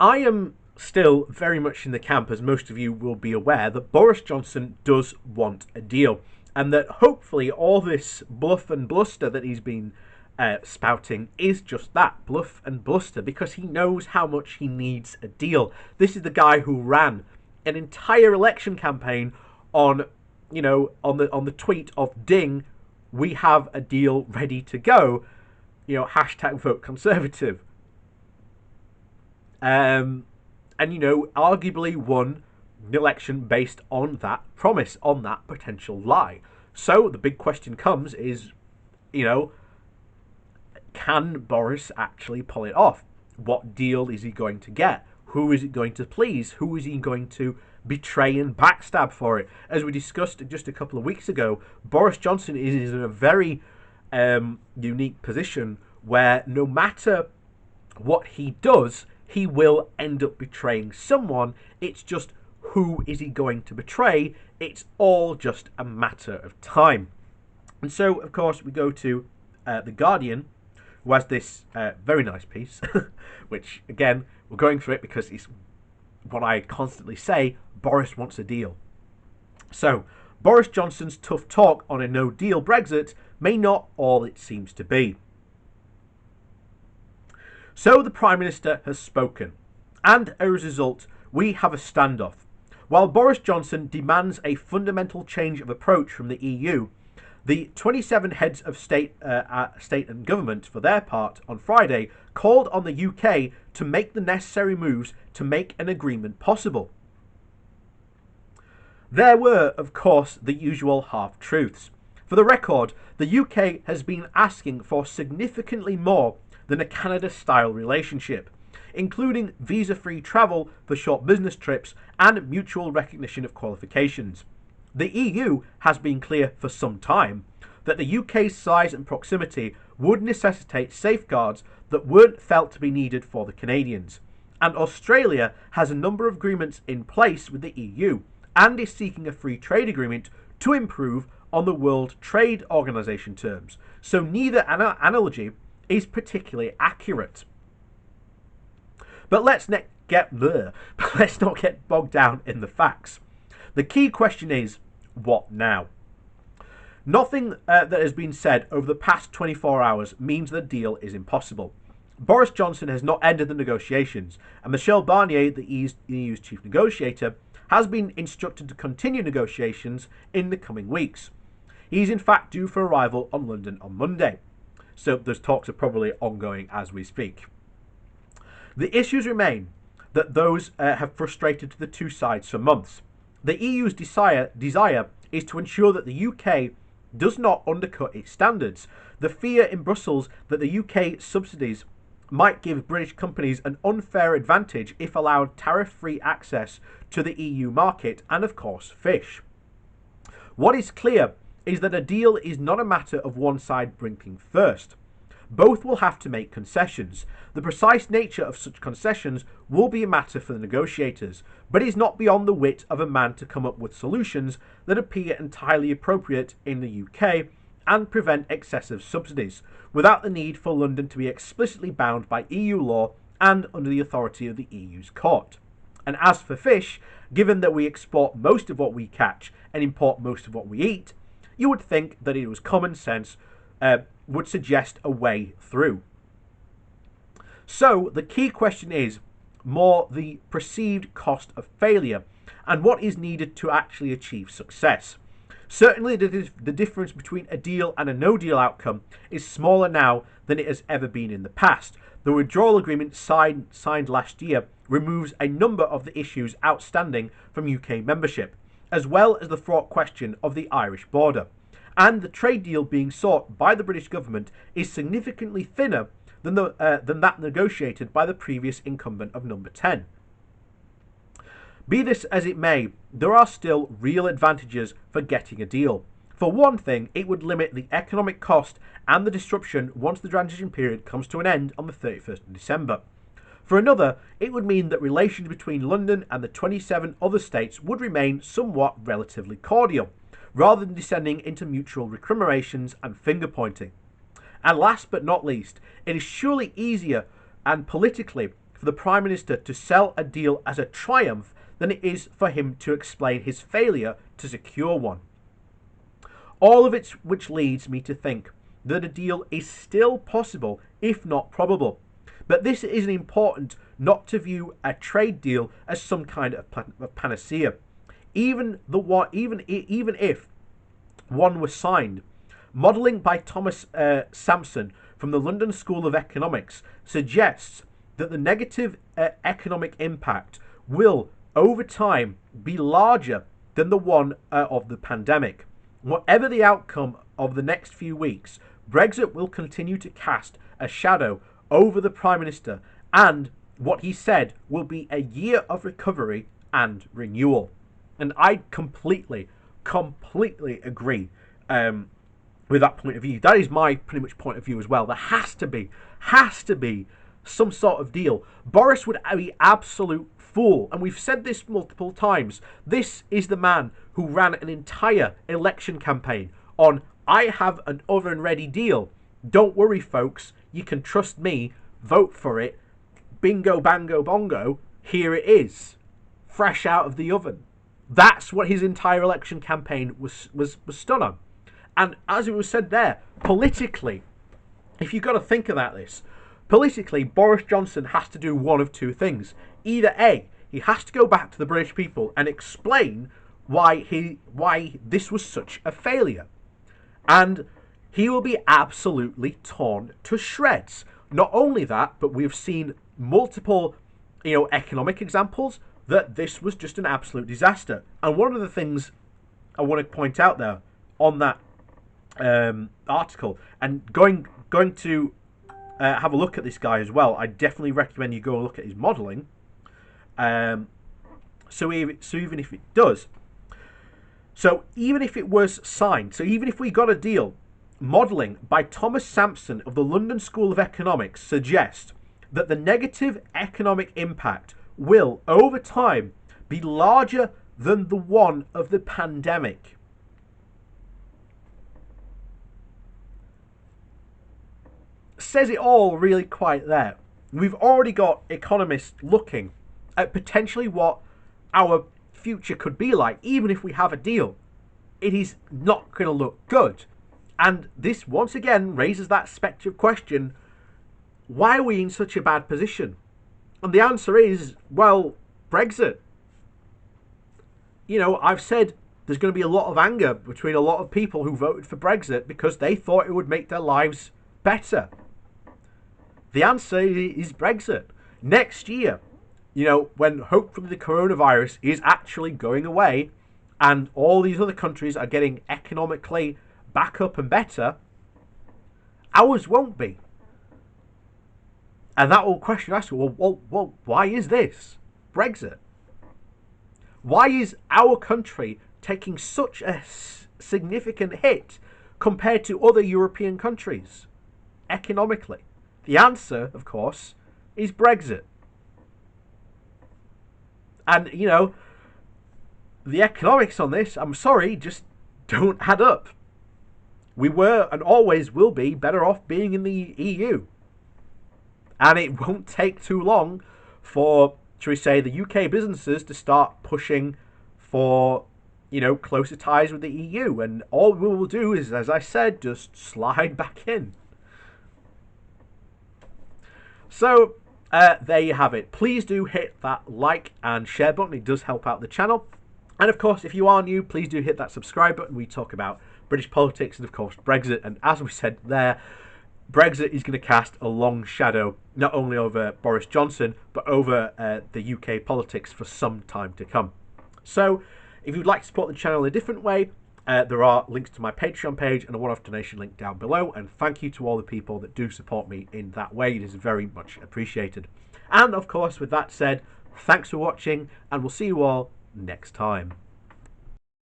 I am still very much in the camp, as most of you will be aware, that Boris Johnson does want a deal, and that hopefully all this bluff and bluster that he's been spouting is just that, bluff and bluster, because he knows how much he needs a deal. This is the guy who ran an entire election campaign on, on the tweet of "Ding, we have a deal ready to go," hashtag vote Conservative. And arguably won the election based on that promise, on that potential lie. So the big question comes is, can Boris actually pull it off? What deal is he going to get? Who is it going to please? Who is he going to betray and backstab for it? As we discussed just a couple of weeks ago, Boris Johnson is in a very unique position where no matter what he does, he will end up betraying someone. It's just, who is he going to betray? It's all just a matter of time. And so, of course, we go to The Guardian, who has this very nice piece, which, again, we're going through it because it's what I constantly say: Boris wants a deal. So, Boris Johnson's tough talk on a no-deal Brexit may not all it seems to be. So the Prime Minister has spoken, and as a result, we have a standoff. While Boris Johnson demands a fundamental change of approach from the EU, the 27 heads of state and government, for their part, on Friday, called on the UK to make the necessary moves to make an agreement possible. There were, of course, the usual half-truths. For the record, the UK has been asking for significantly more than a Canada-style relationship, including visa-free travel for short business trips and mutual recognition of qualifications. The EU has been clear for some time that the UK's size and proximity would necessitate safeguards that weren't felt to be needed for the Canadians. And Australia has a number of agreements in place with the EU and is seeking a free trade agreement to improve on the World Trade Organization terms. So neither analogy is particularly accurate. But let's not get bogged down in the facts. The key question is, what now? Nothing that has been said over the past 24 hours means the deal is impossible. Boris Johnson has not ended the negotiations, and Michel Barnier, the EU's chief negotiator, has been instructed to continue negotiations in the coming weeks. He's in fact due for arrival on London on Monday. So those talks are probably ongoing as we speak. The issues remain that those have frustrated the two sides for months. The EU's desire is to ensure that the UK does not undercut its standards. The fear in Brussels that the UK subsidies might give British companies an unfair advantage if allowed tariff-free access to the EU market and, of course, fish. What is clear is that a deal is not a matter of one side blinking first. Both will have to make concessions. The precise nature of such concessions will be a matter for the negotiators, but it is not beyond the wit of a man to come up with solutions that appear entirely appropriate in the UK and prevent excessive subsidies, without the need for London to be explicitly bound by EU law and under the authority of the EU's court. And as for fish, given that we export most of what we catch and import most of what we eat, you would think that it was common sense would suggest a way through. So the key question is more the perceived cost of failure and what is needed to actually achieve success. Certainly the difference between a deal and a no-deal outcome is smaller now than it has ever been in the past. The withdrawal agreement signed last year removes a number of the issues outstanding from UK membership, as well as the fraught question of the Irish border. And the trade deal being sought by the British government is significantly thinner than that negotiated by the previous incumbent of number 10. Be this as it may, there are still real advantages for getting a deal. For one thing, it would limit the economic cost and the disruption once the transition period comes to an end on the 31st of December. For another, it would mean that relations between London and the 27 other states would remain somewhat relatively cordial, rather than descending into mutual recriminations and finger-pointing. And last but not least, it is surely easier and politically for the Prime Minister to sell a deal as a triumph than it is for him to explain his failure to secure one. All of it which leads me to think that a deal is still possible, if not probable. But this is important not to view a trade deal as some kind of panacea. Even if one was signed, modelling by Thomas Sampson from the London School of Economics suggests that the negative economic impact will, over time, be larger than the one of the pandemic. Whatever the outcome of the next few weeks, Brexit will continue to cast a shadow over the Prime Minister, and what he said will be a year of recovery and renewal. And I completely agree with that point of view. That is my pretty much point of view as well. There has to be some sort of deal. Boris would be absolute fool, and we've said this multiple times. This is the man who ran an entire election campaign on, I have an oven ready deal. Don't worry, folks. You can trust me. Vote for it. Bingo, bango, bongo. Here it is. Fresh out of the oven. That's what his entire election campaign was done on. And as it was said there, politically, if you've got to think about this, politically, Boris Johnson has to do one of two things. Either A, he has to go back to the British people and explain why this was such a failure. And he will be absolutely torn to shreds. Not only that, but we've seen multiple, economic examples that this was just an absolute disaster. And one of the things I want to point out there on that article, and going to have a look at this guy as well, I definitely recommend you go and look at his modelling. So even if it does, so even if it was signed, so even if we got a deal, modelling by Thomas Sampson of the London School of Economics suggests that the negative economic impact will, over time, be larger than the one of the pandemic. Says it all really quite there. We've already got economists looking at potentially what our future could be like, even if we have a deal. It is not going to look good. And this once again raises that spectre of question, why are we in such a bad position? And the answer is, well, Brexit. I've said there's going to be a lot of anger between a lot of people who voted for Brexit because they thought it would make their lives better. The answer is Brexit. Next year, when hopefully the coronavirus is actually going away and all these other countries are getting economically back up and better, ours won't be. And that will question us, well, why is this? Brexit. Why is our country taking such a significant hit compared to other European countries economically? The answer, of course, is Brexit. And, the economics on this, I'm sorry, just don't add up. We were and always will be better off being in the EU. And it won't take too long for, shall we say, the UK businesses to start pushing for, closer ties with the EU. And all we will do is, as I said, just slide back in. So, there you have it. Please do hit that like and share button. It does help out the channel. And of course, if you are new, please do hit that subscribe button. We talk about British politics and, of course, Brexit. And as we said there, Brexit is going to cast a long shadow not only over Boris Johnson, but over the UK politics for some time to come. So, if you'd like to support the channel in a different way, there are links to my Patreon page and a one-off donation link down below. And thank you to all the people that do support me in that way. It is very much appreciated. And, of course, with that said, thanks for watching, and we'll see you all next time.